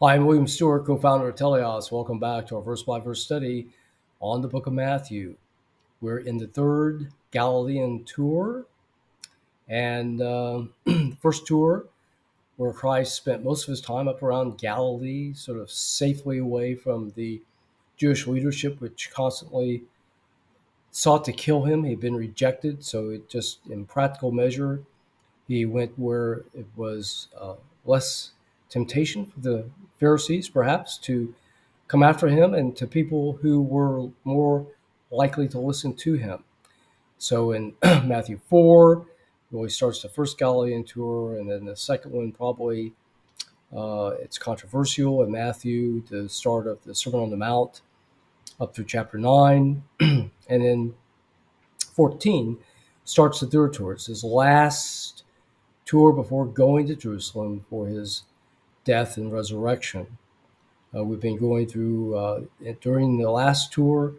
Hi, I'm William Stewart, co-founder of Teleios. Welcome back to our verse-by-verse study on the book of Matthew. We're in the third Galilean tour, and first tour where Christ spent most of his time up around Galilee, sort of safely away from the Jewish leadership, which constantly sought to kill him. He'd been rejected, so it just, in practical measure, he went where it was less temptation for the Pharisees, perhaps, to come after him and to people who were more likely to listen to him. So in Matthew 4, really starts the first Galilean tour, and then the second one probably it's controversial in Matthew, the start of the Sermon on the Mount up through chapter 9. And then 14 starts the third tour. It's his last tour before going to Jerusalem for his death and resurrection. We've been going through, during the last tour,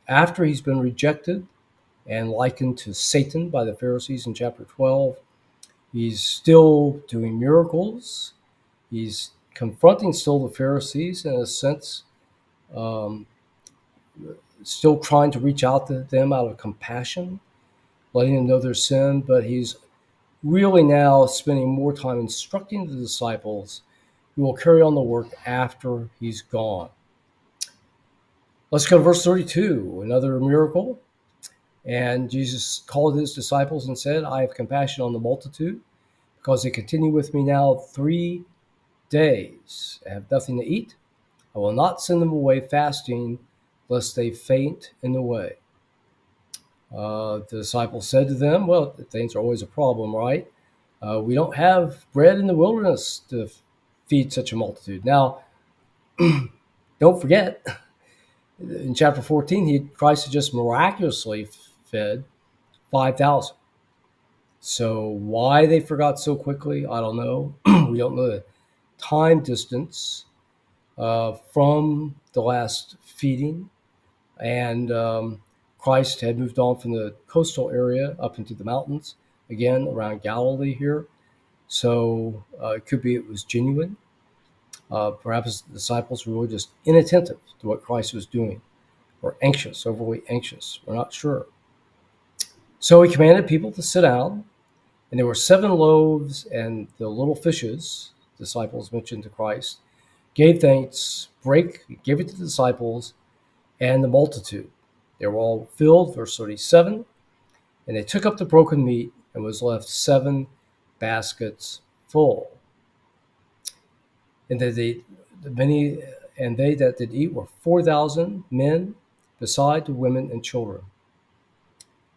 after he's been rejected and likened to Satan by the Pharisees in chapter 12, he's still doing miracles. He's confronting still the Pharisees in a sense, um, still trying to reach out to them out of compassion, letting them know their sin, but he's really now spending more time instructing the disciples who will carry on the work after he's gone. Let's go to verse 32, another miracle. And Jesus called his disciples and said, I have compassion on the multitude, because they continue with me now 3 days. I have nothing to eat. I will not send them away fasting, lest they faint in the way. The disciples said to them, well, things are always a problem, right? We don't have bread in the wilderness to feed such a multitude. Now, don't forget, in chapter 14, Christ had just miraculously fed 5,000. So why they forgot so quickly, I don't know. We don't know the time distance from the last feeding. And Christ had moved on from the coastal area up into the mountains, again, around Galilee here. So it could be it was genuine. Perhaps the disciples were really just inattentive to what Christ was doing, or anxious, overly anxious. We're not sure. So he commanded people to sit down, and there were 7 loaves and the little fishes, disciples mentioned to Christ, gave thanks, gave it to the disciples and the multitude. They were all filled, verse 37, and they took up the broken meat, and was left 7 baskets full. And they that did eat were 4,000 men, beside the women and children.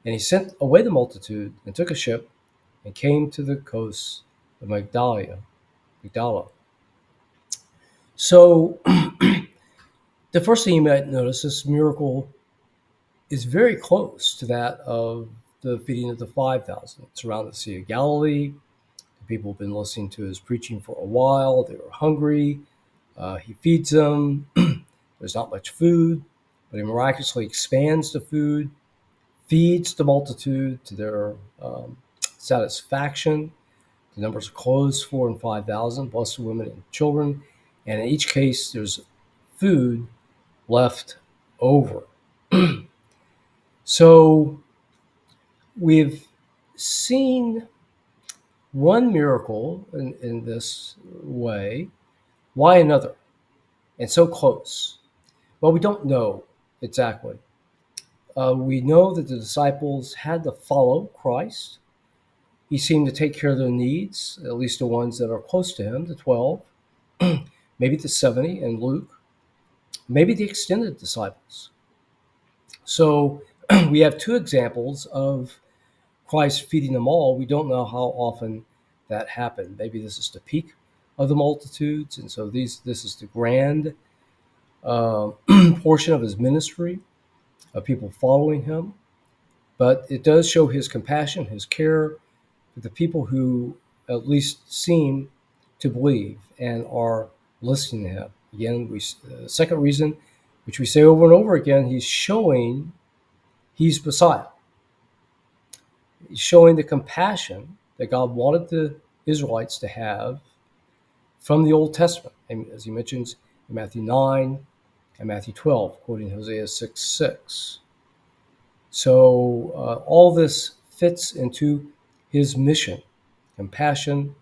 And he sent away the multitude, and took a ship, and came to the coast of Magdala. So the first thing you might notice, this miracle is very close to that of the feeding of the 5,000. It's around the Sea of Galilee. The people have been listening to his preaching for a while. They were hungry. He feeds them. There's not much food, but he miraculously expands the food, feeds the multitude to their satisfaction. The numbers are close, 4 and 5,000, plus the women and children. And in each case, there's food left over. So we've seen one miracle in this way. Why another? And so close. Well, we don't know exactly. We know that the disciples had to follow Christ. He seemed to take care of their needs, at least the ones that are close to him, the 12, maybe the 70 and Luke, maybe the extended disciples. So we have 2 examples of Christ feeding them all. We don't know how often that happened. Maybe this is the peak of the multitudes, and so this is the grand portion of his ministry, of people following him. But it does show his compassion, his care for the people who at least seem to believe and are listening to him. Again, second reason, which we say over and over again, he's showing he's Messiah. He's showing the compassion that God wanted the Israelites to have from the Old Testament, and as he mentions in Matthew 9 and Matthew 12, quoting Hosea 6:6. So all this fits into his mission, compassion,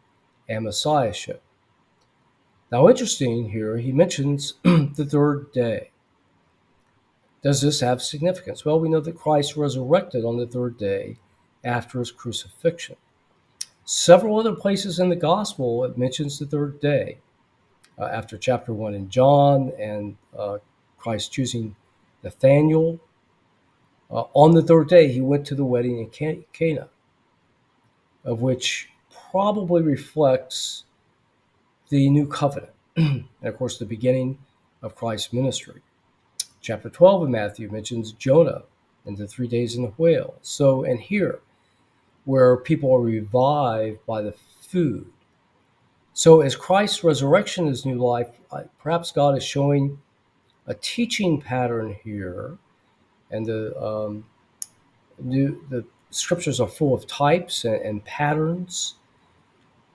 and messiahship. Now, interesting here, he mentions the third day. Does this have significance? Well, we know that Christ resurrected on the third day after his crucifixion. Several other places in the gospel it mentions the third day. After chapter 1 in John, and Christ choosing Nathanael. On the third day, he went to the wedding in Cana, of which probably reflects the new covenant, and of course, the beginning of Christ's ministry. Chapter 12 of Matthew mentions Jonah and the 3 days in the whale. So, and here, where people are revived by the food. So, as Christ's resurrection is new life, perhaps God is showing a teaching pattern here, and the scriptures are full of types and patterns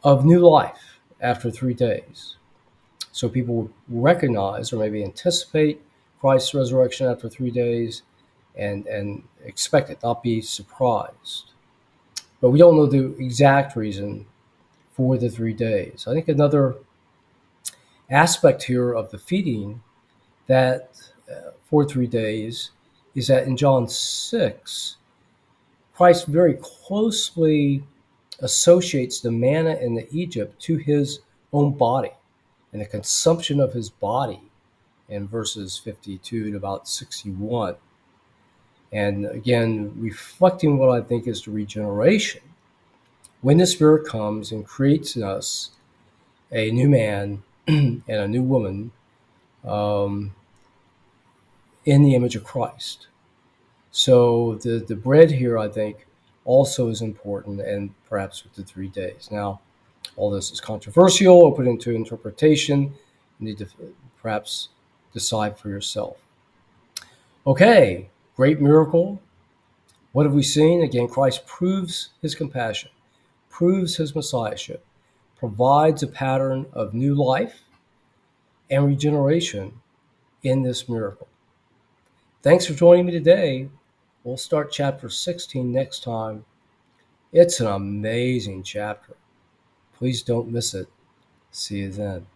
of new life after 3 days. So people will recognize or maybe anticipate Christ's resurrection after 3 days and expect it, not be surprised. But we don't know the exact reason for the 3 days. I think another aspect here of the feeding that for 3 days is that in John 6, Christ very closely associates the manna in the Egypt to his own body and the consumption of his body in verses 52 to about 61. And again, reflecting what I think is the regeneration. When the Spirit comes and creates in us a new man and a new woman in the image of Christ. So the bread here, I think, also is important, and perhaps with the 3 days. Now, all this is controversial, open into interpretation. You need to perhaps decide for yourself. Okay, great miracle. What have we seen? Again, Christ proves his compassion, proves his messiahship, provides a pattern of new life and regeneration in this miracle. Thanks for joining me today. We'll start chapter 16 next time. It's an amazing chapter. Please don't miss it. See you then.